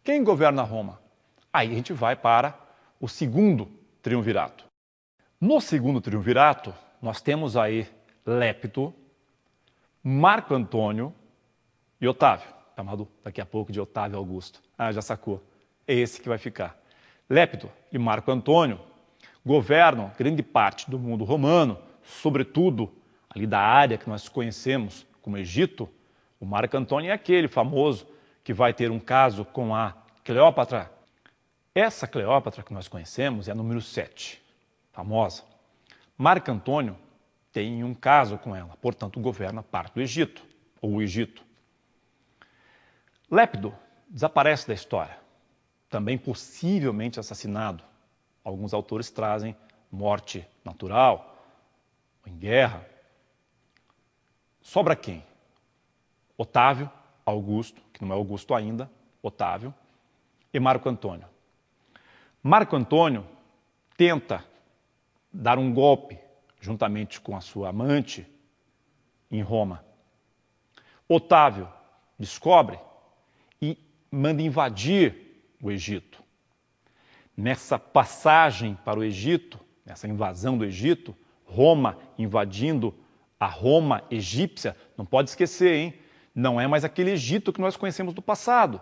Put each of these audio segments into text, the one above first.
Quem governa Roma? Aí a gente vai para o segundo triunvirato. No segundo triunvirato, nós temos aí Lépito, Marco Antônio e Otávio, chamado daqui a pouco de Otávio Augusto. Ah, já sacou. É esse que vai ficar. Lépito e Marco Antônio governam grande parte do mundo romano, sobretudo ali da área que nós conhecemos como Egito. O Marco Antônio é aquele famoso que vai ter um caso com a Cleópatra. Essa Cleópatra que nós conhecemos é a número 7, famosa. Marco Antônio tem um caso com ela, portanto governa parte do Egito, ou o Egito. Lépido desaparece da história, também possivelmente assassinado. Alguns autores trazem morte natural, em guerra. Sobra quem? Otávio Augusto, que não é Augusto ainda, Otávio, e Marco Antônio. Marco Antônio tenta dar um golpe, juntamente com a sua amante, em Roma. Otávio descobre e manda invadir o Egito. Nessa passagem para o Egito, nessa invasão do Egito, Roma invadindo a Roma egípcia, não pode esquecer, hein? Não é mais aquele Egito que nós conhecemos do passado.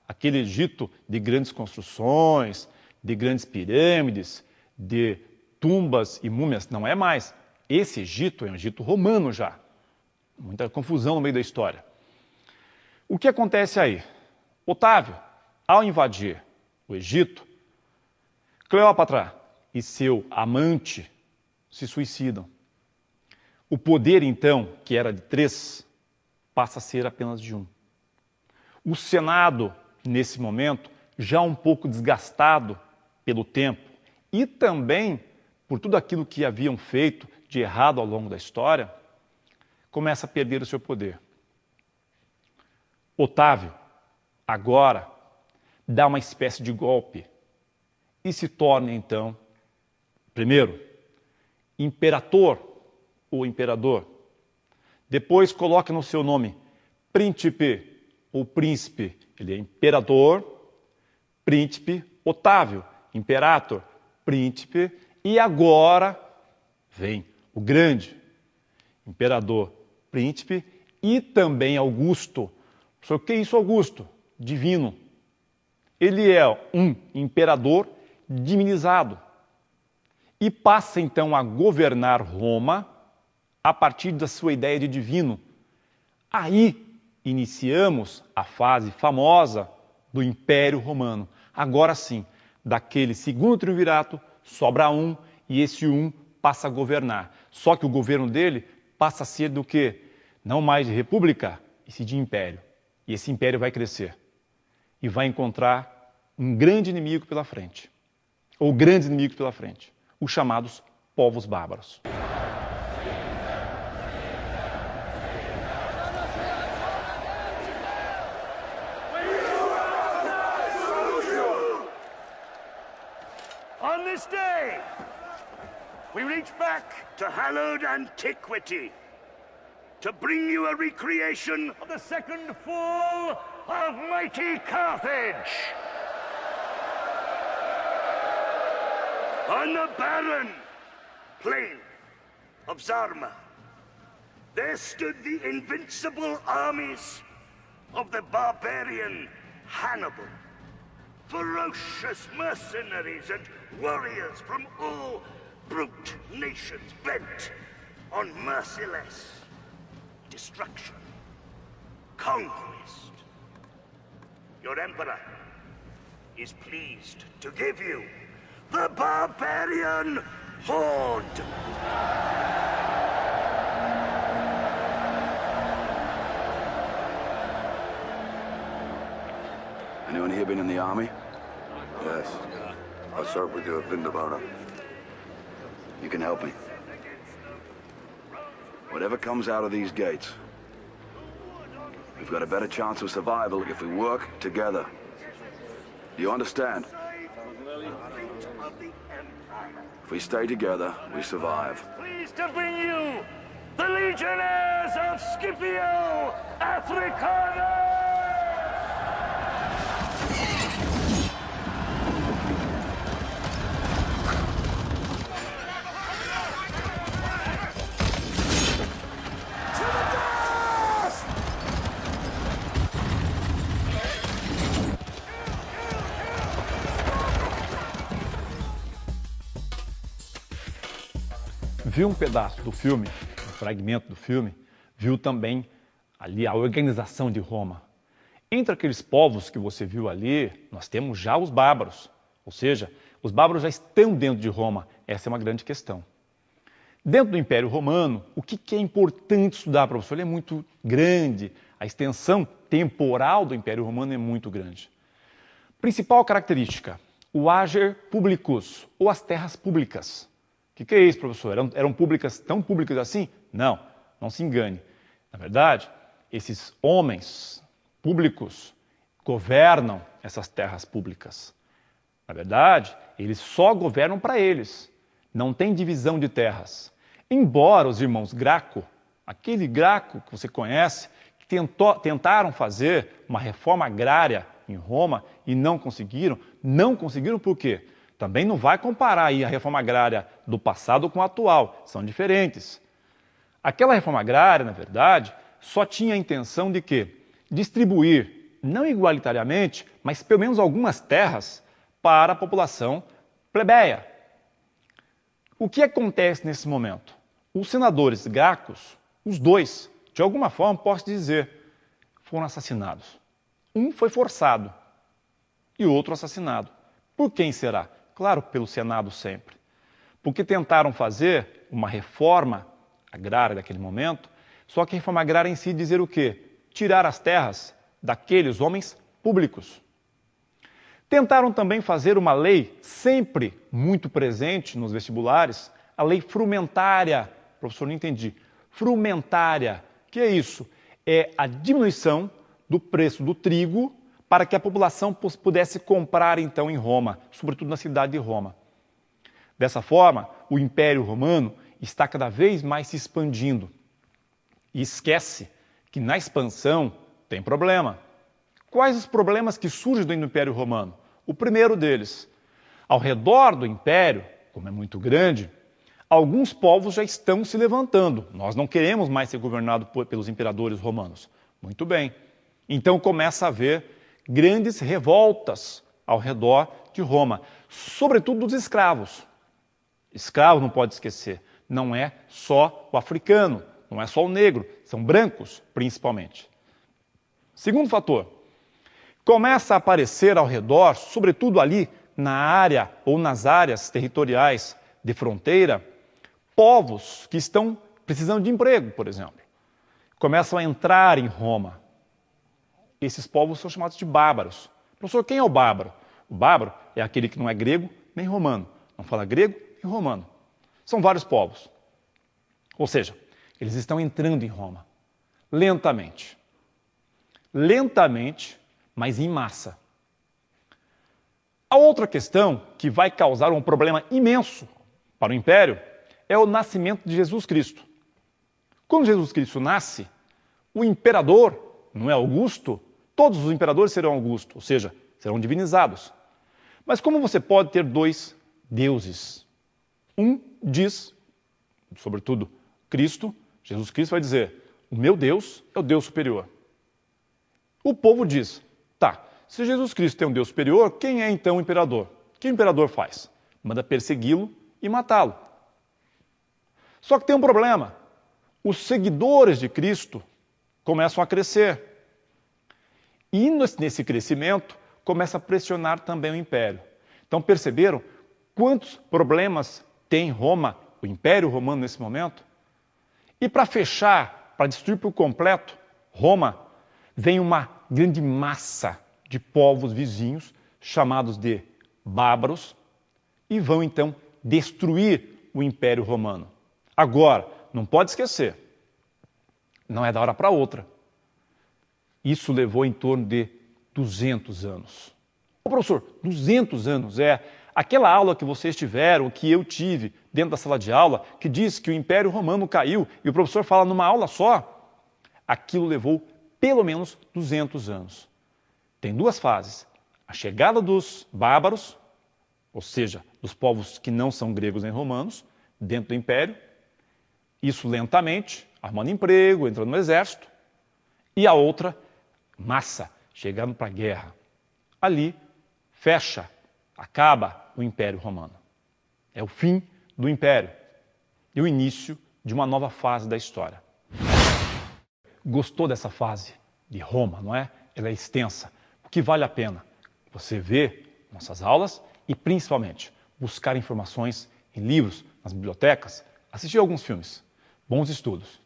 Aquele Egito de grandes construções, de grandes pirâmides, de tumbas e múmias, não é mais. Esse Egito é um Egito romano já. Muita confusão no meio da história. O que acontece aí? Otávio, ao invadir o Egito, Cleópatra e seu amante se suicidam. O poder, então, que era de 3, passa a ser apenas de 1. O Senado, nesse momento, já um pouco desgastado pelo tempo e também por tudo aquilo que haviam feito de errado ao longo da história, começa a perder o seu poder. Otávio, agora, dá uma espécie de golpe e se torna, então, primeiro, imperator ou imperador. Depois coloca no seu nome príncipe ou príncipe. Ele é imperador, príncipe, Otávio, imperator, príncipe, e agora vem o grande imperador, príncipe e também Augusto. Só que isso, Augusto? Divino. Ele é um imperador divinizado e passa então a governar Roma a partir da sua ideia de divino. Aí iniciamos a fase famosa do Império Romano. Agora sim, daquele segundo triunvirato sobra um e esse um passa a governar. Só que o governo dele passa a ser do quê? Não mais de república, e sim de império. E esse império vai crescer e vai encontrar um grande inimigo pela frente, ou grandes inimigos pela frente, os chamados povos bárbaros. On this day, we reach back to hallowed antiquity to bring you a recreation of the second fall of mighty Carthage. On the barren plain of Zarma, there stood the invincible armies of the barbarian Hannibal. Ferocious mercenaries and warriors from all brute nations bent on merciless destruction, conquest. Your emperor is pleased to give you the barbarian horde. Anyone here been in the army? Yes. I served with you at Vindavana. You can help me. Whatever comes out of these gates, we've got a better chance of survival if we work together. Do you understand? If we stay together, we survive. Pleased to bring you the Legionnaires of Scipio Africanus! viu um pedaço do filme, um fragmento do filme, viu também ali a organização de Roma. Entre aqueles povos que você viu ali, nós temos já os bárbaros. Ou seja, os bárbaros já estão dentro de Roma. Essa é uma grande questão. Dentro do Império Romano, o que é importante estudar, professor? Ele é muito grande. A extensão temporal do Império Romano é muito grande. Principal característica, o ager publicus, ou as terras públicas. O que é isso, professor? Eram públicas, tão públicas assim? Não, não se engane. Na verdade, esses homens públicos governam essas terras públicas. Na verdade, eles só governam para eles. Não tem divisão de terras. Embora os irmãos Graco, aquele Graco que você conhece, que tentaram fazer uma reforma agrária em Roma e não conseguiram por quê? Também não vai comparar aí a reforma agrária do passado com a atual, são diferentes. Aquela reforma agrária, na verdade, só tinha a intenção de quê? Distribuir, não igualitariamente, mas pelo menos algumas terras para a população plebeia. O que acontece nesse momento? Os senadores gracos, os dois, de alguma forma posso dizer, foram assassinados. Um foi forçado e o outro assassinado. Por quem será? Claro, pelo Senado sempre. Porque tentaram fazer uma reforma agrária daquele momento, só que a reforma agrária em si dizer o quê? Tirar as terras daqueles homens públicos. Tentaram também fazer uma lei sempre muito presente nos vestibulares, a lei frumentária. Professor, não entendi. Frumentária, que é isso? É a diminuição do preço do trigo para que a população pudesse comprar então em Roma, sobretudo na cidade de Roma. Dessa forma, o Império Romano está cada vez mais se expandindo. E esquece que na expansão tem problema. Quais os problemas que surgem do Império Romano? O primeiro deles, ao redor do Império, como é muito grande, alguns povos já estão se levantando. Nós não queremos mais ser governados pelos imperadores romanos. Muito bem. Então começa a haver grandes revoltas ao redor de Roma, sobretudo dos escravos. Escravo, não pode esquecer, não é só o africano, não é só o negro, são brancos principalmente. Segundo fator, começa a aparecer ao redor, sobretudo ali na área ou nas áreas territoriais de fronteira, povos que estão precisando de emprego, por exemplo. Começam a entrar em Roma. Esses povos são chamados de bárbaros. Professor, quem é o bárbaro? O bárbaro é aquele que não é grego nem romano. Não fala grego e romano. São vários povos. Ou seja, eles estão entrando em Roma. Lentamente. Lentamente, mas em massa. A outra questão que vai causar um problema imenso para o Império é o nascimento de Jesus Cristo. Quando Jesus Cristo nasce, o imperador, não é Augusto, todos os imperadores serão Augusto, ou seja, serão divinizados. Mas como você pode ter dois deuses? Um diz, sobretudo Cristo, Jesus Cristo vai dizer, o meu Deus é o Deus superior. O povo diz, tá, se Jesus Cristo tem um Deus superior, quem é então o imperador? O que o imperador faz? Manda persegui-lo e matá-lo. Só que tem um problema. Os seguidores de Cristo começam a crescer. E nesse crescimento, começa a pressionar também o Império. Então perceberam quantos problemas tem Roma, o Império Romano nesse momento? E para fechar, para destruir por completo Roma, vem uma grande massa de povos vizinhos, chamados de bárbaros, e vão então destruir o Império Romano. Agora, não pode esquecer, não é da hora para outra. Isso levou em torno de 200 anos. Ô, professor, 200 anos é aquela aula que vocês tiveram, que eu tive dentro da sala de aula, que diz que o Império Romano caiu e o professor fala numa aula só. Aquilo levou pelo menos 200 anos. Tem duas fases. A chegada dos bárbaros, ou seja, dos povos que não são gregos nem romanos, dentro do Império. Isso lentamente, arrumando emprego, entrando no exército. E a outra, massa, chegando para a guerra. Ali, fecha, acaba o Império Romano. É o fim do Império. e o início de uma nova fase da história. Gostou dessa fase de Roma, não é? Ela é extensa. O que vale a pena? Você ver nossas aulas e, principalmente, buscar informações em livros, nas bibliotecas, assistir alguns filmes. Bons estudos!